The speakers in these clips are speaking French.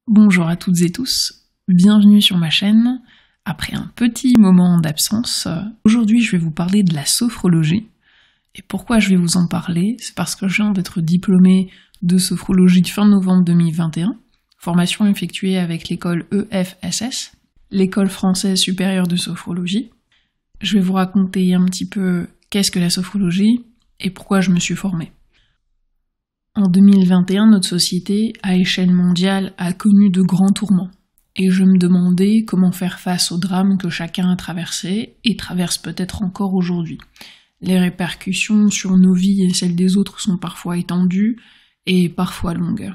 Bonjour à toutes et tous, bienvenue sur ma chaîne. Après un petit moment d'absence, aujourd'hui je vais vous parler de la sophrologie. Et pourquoi je vais vous en parler? C'est parce que je viens d'être diplômée de sophrologie fin novembre 2021, formation effectuée avec l'école EFSS, l'école française supérieure de sophrologie. Je vais vous raconter un petit peu qu'est-ce que la sophrologie et pourquoi je me suis formée. En 2021, notre société, à échelle mondiale, a connu de grands tourments. Et je me demandais comment faire face aux drames que chacun a traversés et traverse peut-être encore aujourd'hui. Les répercussions sur nos vies et celles des autres sont parfois étendues et parfois longues.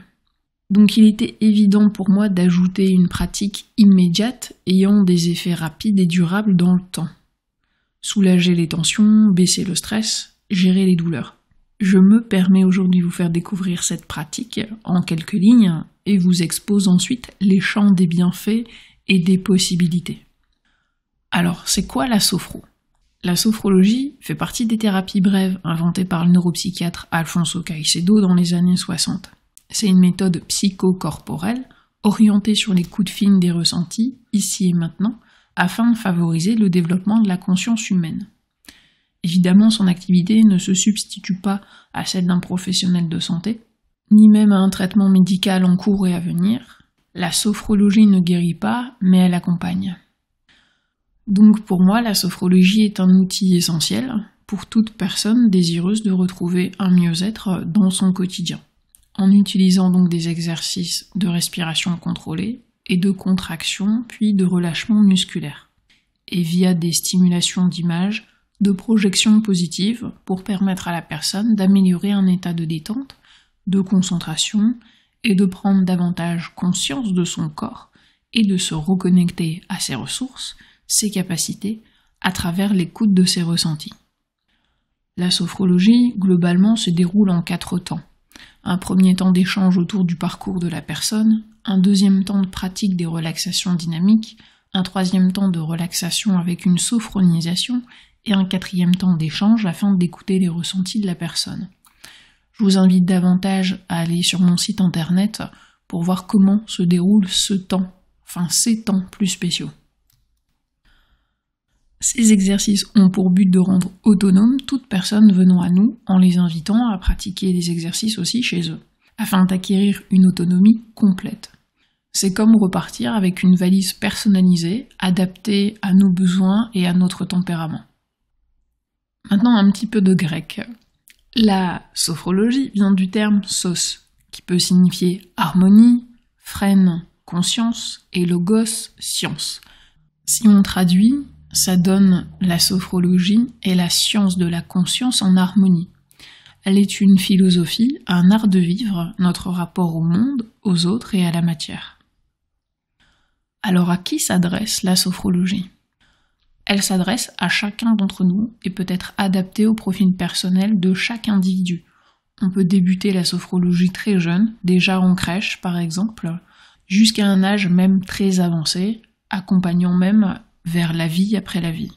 Donc il était évident pour moi d'ajouter une pratique immédiate ayant des effets rapides et durables dans le temps. Soulager les tensions, baisser le stress, gérer les douleurs. Je me permets aujourd'hui de vous faire découvrir cette pratique en quelques lignes et vous expose ensuite les champs des bienfaits et des possibilités. Alors, c'est quoi la sophro? La sophrologie fait partie des thérapies brèves inventées par le neuropsychiatre Alfonso Caicedo dans les années 60. C'est une méthode psychocorporelle orientée sur l'écoute fine des ressentis, ici et maintenant, afin de favoriser le développement de la conscience humaine. Évidemment, son activité ne se substitue pas à celle d'un professionnel de santé, ni même à un traitement médical en cours et à venir. La sophrologie ne guérit pas, mais elle accompagne. Donc pour moi, la sophrologie est un outil essentiel pour toute personne désireuse de retrouver un mieux-être dans son quotidien, en utilisant donc des exercices de respiration contrôlée et de contraction, puis de relâchement musculaire, et via des stimulations d'images, de projection positive pour permettre à la personne d'améliorer un état de détente, de concentration et de prendre davantage conscience de son corps et de se reconnecter à ses ressources, ses capacités, à travers l'écoute de ses ressentis. La sophrologie, globalement, se déroule en 4 temps. Un premier temps d'échange autour du parcours de la personne, un deuxième temps de pratique des relaxations dynamiques, un troisième temps de relaxation avec une sophronisation et un 4e temps d'échange afin d'écouter les ressentis de la personne. Je vous invite davantage à aller sur mon site internet pour voir comment se déroule ces temps plus spéciaux. Ces exercices ont pour but de rendre autonome toute personne venant à nous en les invitant à pratiquer des exercices aussi chez eux, afin d'acquérir une autonomie complète. C'est comme repartir avec une valise personnalisée, adaptée à nos besoins et à notre tempérament. Maintenant, un petit peu de grec. La sophrologie vient du terme sos, qui peut signifier harmonie, phrène, conscience, et logos, science. Si on traduit, ça donne la sophrologie et la science de la conscience en harmonie. Elle est une philosophie, un art de vivre, notre rapport au monde, aux autres et à la matière. Alors à qui s'adresse la sophrologie ? Elle s'adresse à chacun d'entre nous et peut être adaptée au profil personnel de chaque individu. On peut débuter la sophrologie très jeune, déjà en crèche par exemple, jusqu'à un âge même très avancé, accompagnant même vers la vie après la vie.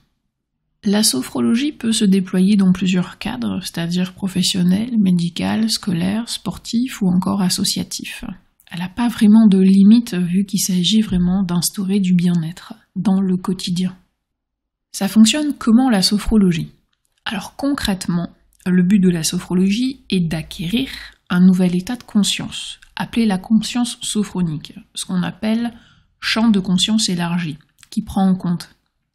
La sophrologie peut se déployer dans plusieurs cadres, c'est-à-dire professionnel, médical, scolaire, sportif ou encore associatif. Elle n'a pas vraiment de limite vu qu'il s'agit vraiment d'instaurer du bien-être dans le quotidien. Ça fonctionne comment la sophrologie? Alors concrètement, le but de la sophrologie est d'acquérir un nouvel état de conscience, appelé la conscience sophronique, ce qu'on appelle champ de conscience élargi, qui prend en compte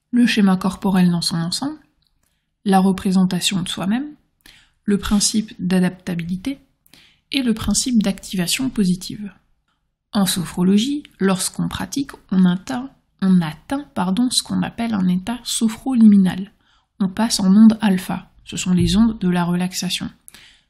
le schéma corporel dans son ensemble, la représentation de soi-même, le principe d'adaptabilité et le principe d'activation positive. En sophrologie, lorsqu'on pratique, on atteint ce qu'on appelle un état sophroliminal. On passe en onde alpha, ce sont les ondes de la relaxation.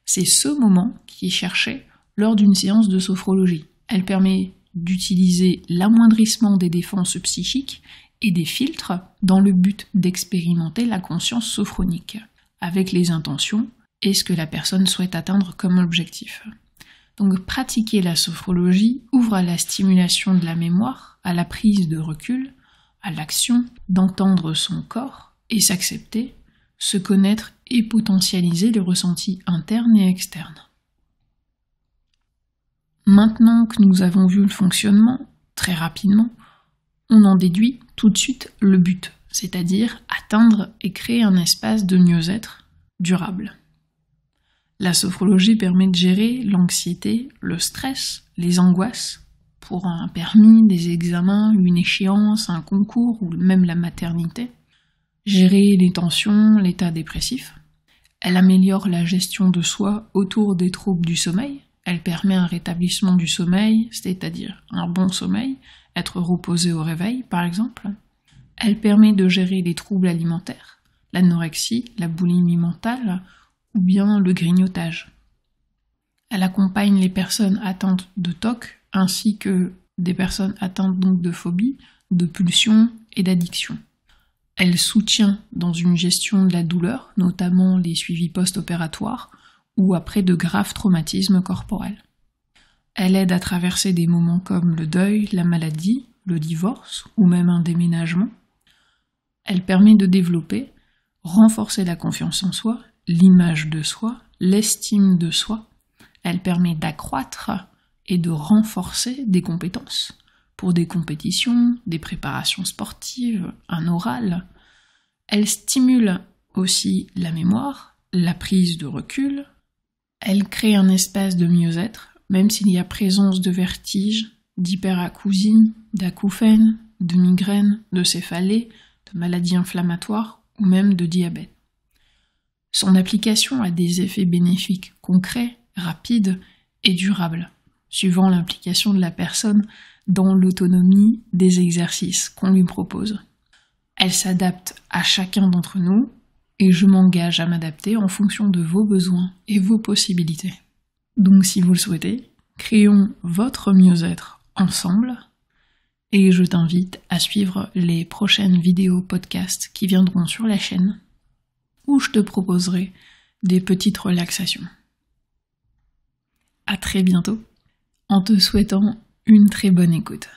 C'est ce moment qui est cherché lors d'une séance de sophrologie. Elle permet d'utiliser l'amoindrissement des défenses psychiques et des filtres dans le but d'expérimenter la conscience sophronique, avec les intentions et ce que la personne souhaite atteindre comme objectif. Donc pratiquer la sophrologie ouvre à la stimulation de la mémoire, à la prise de recul, à l'action, d'entendre son corps et s'accepter, se connaître et potentialiser les ressentis internes et externes. Maintenant que nous avons vu le fonctionnement, très rapidement, on en déduit tout de suite le but, c'est-à-dire atteindre et créer un espace de mieux-être durable. La sophrologie permet de gérer l'anxiété, le stress, les angoisses, pour un permis, des examens, une échéance, un concours ou même la maternité, gérer les tensions, l'état dépressif. Elle améliore la gestion de soi autour des troubles du sommeil. Elle permet un rétablissement du sommeil, c'est-à-dire un bon sommeil, être reposé au réveil par exemple. Elle permet de gérer les troubles alimentaires, l'anorexie, la boulimie mentale ou bien le grignotage. Elle accompagne les personnes atteintes de TOC ainsi que des personnes atteintes donc de phobie, de pulsions et d'addiction. Elle soutient dans une gestion de la douleur, notamment les suivis post-opératoires ou après de graves traumatismes corporels. Elle aide à traverser des moments comme le deuil, la maladie, le divorce ou même un déménagement. Elle permet de développer, renforcer la confiance en soi, l'image de soi, l'estime de soi. Elle permet d'accroître et de renforcer des compétences pour des compétitions, des préparations sportives, un oral. Elle stimule aussi la mémoire, la prise de recul. Elle crée un espace de mieux-être, même s'il y a présence de vertiges, d'hyperacousie, d'acouphènes, de migraines, de céphalées, de maladies inflammatoires ou même de diabète. Son application a des effets bénéfiques concrets, rapides et durables, suivant l'implication de la personne dans l'autonomie des exercices qu'on lui propose. Elle s'adapte à chacun d'entre nous et je m'engage à m'adapter en fonction de vos besoins et vos possibilités. Donc si vous le souhaitez, créons votre mieux-être ensemble et je t'invite à suivre les prochaines vidéos podcasts qui viendront sur la chaîne où je te proposerai des petites relaxations. À très bientôt en te souhaitant une très bonne écoute.